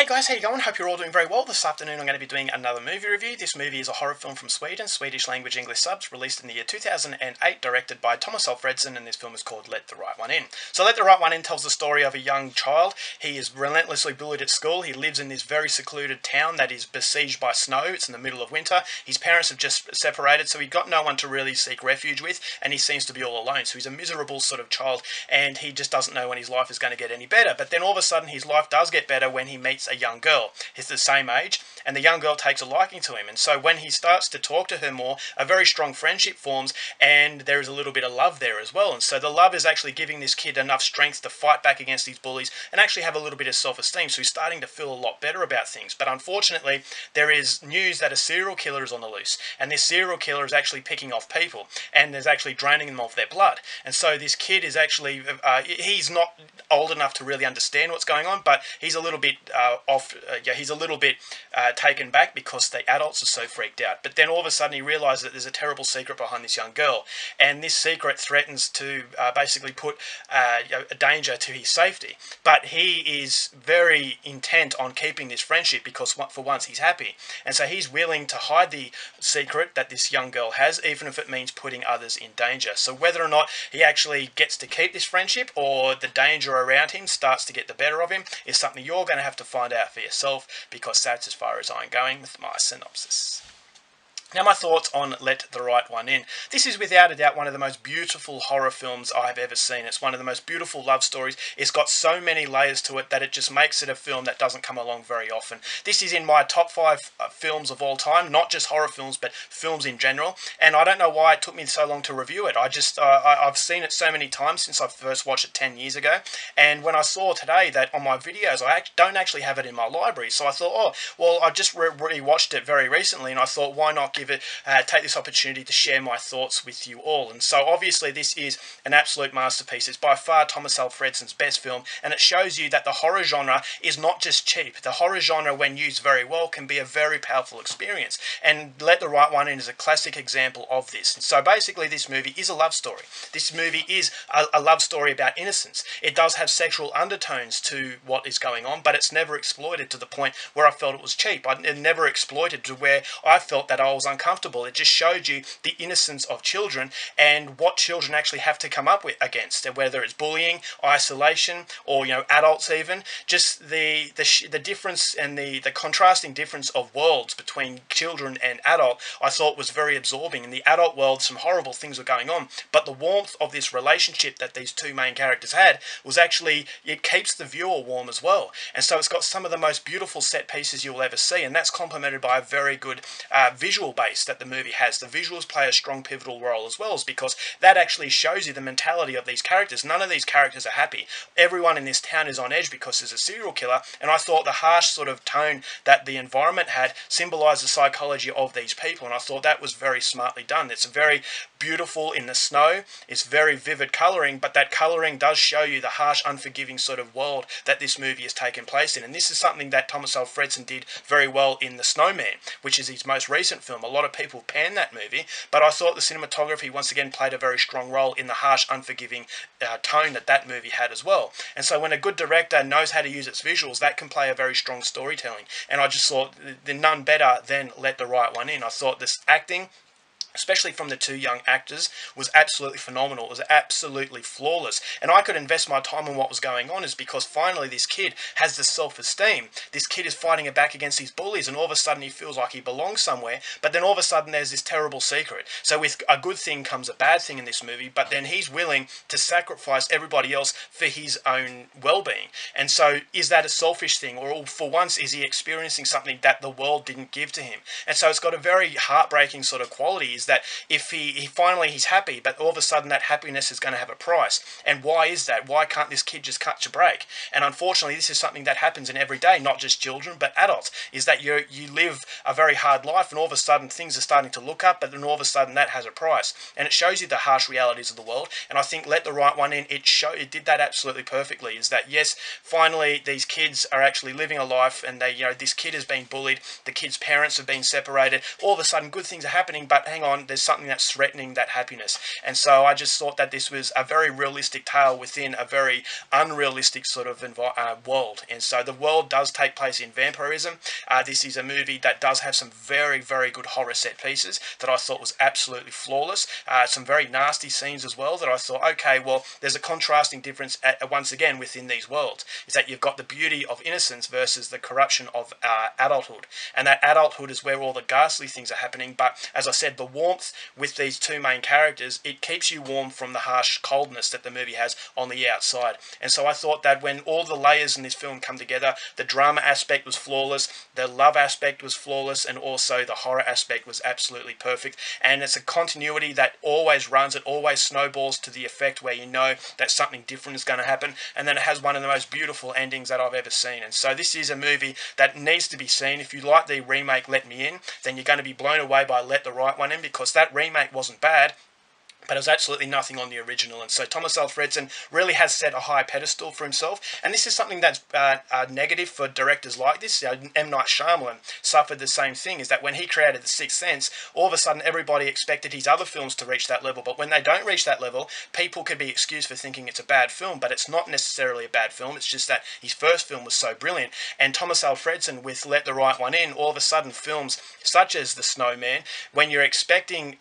Hey guys, how you going? Hope you're all doing very well. This afternoon I'm going to be doing another movie review. This movie is a horror film from Sweden, Swedish language English subs, released in the year 2008, directed by Thomas Alfredson, and this film is called Let the Right One In. So Let the Right One In tells the story of a young child. He is relentlessly bullied at school. He lives in this very secluded town that is besieged by snow. It's in the middle of winter. His parents have just separated, so he's got no one to really seek refuge with, and he seems to be all alone. So he's a miserable sort of child, and he just doesn't know when his life is going to get any better. But then all of a sudden his life does get better when he meets a young girl. He's the same age, and the young girl takes a liking to him, and so when he starts to talk to her more, a very strong friendship forms, and there is a little bit of love there as well. And so the love is actually giving this kid enough strength to fight back against these bullies and actually have a little bit of self-esteem, so he's starting to feel a lot better about things. But unfortunately, there is news that a serial killer is on the loose, and this serial killer is actually picking off people, and there's actually draining them of their blood. And so this kid is actually, he's not old enough to really understand what's going on, but he's a little bit he's a little bit taken back because the adults are so freaked out. But then all of a sudden he realizes that there's a terrible secret behind this young girl, and this secret threatens to basically put a danger to his safety. But he is very intent on keeping this friendship because for once he's happy, and so he's willing to hide the secret that this young girl has, even if it means putting others in danger. So whether or not he actually gets to keep this friendship or the danger around him starts to get the better of him is something you're going to have to find out for yourself, because that's as far as I'm going with my synopsis. Now, my thoughts on Let the Right One In. This is without a doubt one of the most beautiful horror films I've ever seen. It's one of the most beautiful love stories. It's got so many layers to it that it just makes it a film that doesn't come along very often. This is in my top 5 films of all time, not just horror films, but films in general. And I don't know why it took me so long to review it. I've seen it so many times since I first watched it 10 years ago. And when I saw today that on my videos, I don't actually have it in my library. So I thought, oh, well, I just rewatched it very recently, and I thought, why not take this opportunity to share my thoughts with you all. And so obviously this is an absolute masterpiece. It's by far Thomas Alfredson's best film, and it shows you that the horror genre is not just cheap. The horror genre, when used very well, can be a very powerful experience, and Let the Right One In is a classic example of this. And so basically this movie is a love story. This movie is a love story about innocence. It does have sexual undertones to what is going on, but it's never exploited to the point where I felt it was cheap. It never exploited to where I felt that I was uncomfortable. It just showed you the innocence of children and what children actually have to come up with against, whether it's bullying, isolation, or adults even. Just the difference and the contrasting difference of worlds between children and adult, I thought was very absorbing. In the adult world, some horrible things were going on, but the warmth of this relationship that these two main characters had was actually, it keeps the viewer warm as well. And so it's got some of the most beautiful set pieces you'll ever see, and that's complemented by a very good visual base that the movie has. The visuals play a strong pivotal role as well, because that actually shows you the mentality of these characters. None of these characters are happy. Everyone in this town is on edge because there's a serial killer, and I thought the harsh sort of tone that the environment had symbolized the psychology of these people, and I thought that was very smartly done. It's very beautiful in the snow. It's very vivid colouring, but that colouring does show you the harsh, unforgiving sort of world that this movie has taken place in. And this is something that Thomas Alfredson did very well in The Snowman, which is his most recent film. A lot of people pan that movie, but I thought the cinematography once again played a very strong role in the harsh, unforgiving tone that movie had as well. And so when a good director knows how to use its visuals, that can play a very strong storytelling. And I just thought none better than Let the Right One In. I thought this acting, especially from the two young actors, was absolutely phenomenal. It was absolutely flawless. And I could invest my time on what was going on is because finally this kid has the self-esteem. This kid is fighting it back against these bullies, and all of a sudden he feels like he belongs somewhere, but then all of a sudden there's this terrible secret. So with a good thing comes a bad thing in this movie, but then he's willing to sacrifice everybody else for his own well-being. And so is that a selfish thing, or for once is he experiencing something that the world didn't give to him? And so it's got a very heartbreaking sort of quality, that if he finally he's happy, but all of a sudden that happiness is going to have a price. And why is that? Why can't this kid just cut your break? And unfortunately this is something that happens in every day, not just children but adults, is that you live a very hard life, and all of a sudden things are starting to look up, but then all of a sudden that has a price. And it shows you the harsh realities of the world, and I think Let the Right One In, it did that absolutely perfectly. Is that yes, finally these kids are actually living a life, and they this kid is being bullied, the kid's parents have been separated, all of a sudden good things are happening, but hang on, on, there's something that's threatening that happiness. And so I just thought that this was a very realistic tale within a very unrealistic sort of world. And so the world does take place in vampirism. This is a movie that does have some very, very good horror set pieces that I thought was absolutely flawless. Some very nasty scenes as well that I thought, okay, well, there's a contrasting difference once again within these worlds, is that you've got the beauty of innocence versus the corruption of adulthood. And that adulthood is where all the ghastly things are happening. But as I said, the warmth with these two main characters, it keeps you warm from the harsh coldness that the movie has on the outside. And so I thought that when all the layers in this film come together, the drama aspect was flawless, the love aspect was flawless, and also the horror aspect was absolutely perfect. And it's a continuity that always runs, it always snowballs to the effect where you know that something different is going to happen, and then it has one of the most beautiful endings that I've ever seen. And so this is a movie that needs to be seen. If you like the remake Let Me In, then you're going to be blown away by Let the Right One In, because that remake wasn't bad, but it was absolutely nothing on the original. And so Thomas Alfredson really has set a high pedestal for himself, and this is something that's negative for directors like this. M. Night Shyamalan suffered the same thing, is that when he created The Sixth Sense, all of a sudden everybody expected his other films to reach that level, but when they don't reach that level, people can be excused for thinking it's a bad film, but it's not necessarily a bad film. It's just that his first film was so brilliant. And Thomas Alfredson with Let the Right One In, all of a sudden films such as The Snowman, when you're expecting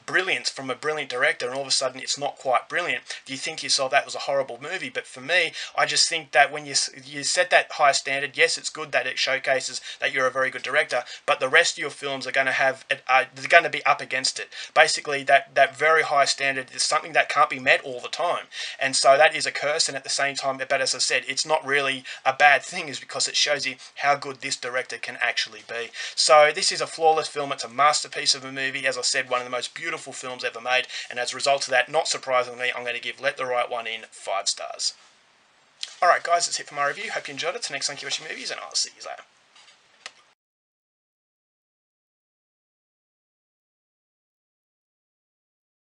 brilliance from a brilliant director, and all of a sudden it's not quite brilliant, do you think to yourself that was a horrible movie? But for me, I just think that when you set that high standard, yes, it's good that it showcases that you're a very good director, but the rest of your films are going to have they're going to be up against it. Basically, that very high standard is something that can't be met all the time, and so that is a curse. And at the same time, but as I said, it's not really a bad thing, is because it shows you how good this director can actually be. So this is a flawless film. It's a masterpiece of a movie. As I said, one of the most beautiful films ever made. And as a result of that, not surprisingly, I'm going to give Let the Right One In 5 stars. Alright guys, that's it for my review. Hope you enjoyed it. Till next time, keep watching movies, and I'll see you later.